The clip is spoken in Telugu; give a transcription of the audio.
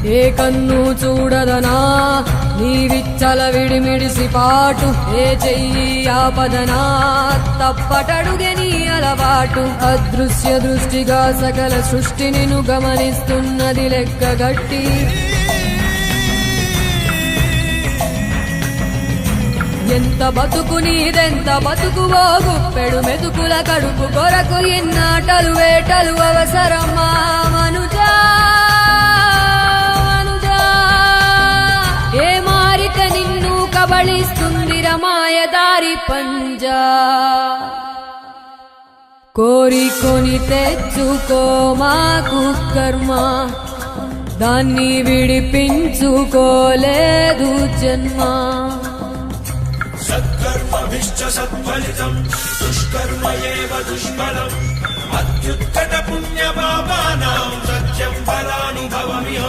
ఏ కన్ను చూడదనా నీ విచ్చల విడిమిడిసి పాటు, ఏ చెయ్యి ఆపదనా తప్పటడుగే నీ అలవాటు. అదృశ్య దృష్టిగా సకల సృష్టిని ను గమనిస్తున్నది లెక్కగట్టి, ఎంత బతుకు నీదెంత బతుకువో గుప్పెడు మెతుకుల కడుపు కొరకు ఎన్నాటలు వేటలు అవసరమా మనుజా మనుజా. ఏ మారిక నిన్ను కబళిస్తుంది రమాయదారి పంజా. కోరికొని తెచ్చుకో మాకు కర్మ, దాన్ని విడిపించుకోలేదు జన్మ. సత్కర్మభిశ్చ సత్ఫలితం దుష్కర్మ ఏవ దుష్ఫలం. అత్యుత్కట పుణ్య పాపానాం సత్యం ఫలానుభవమిహ.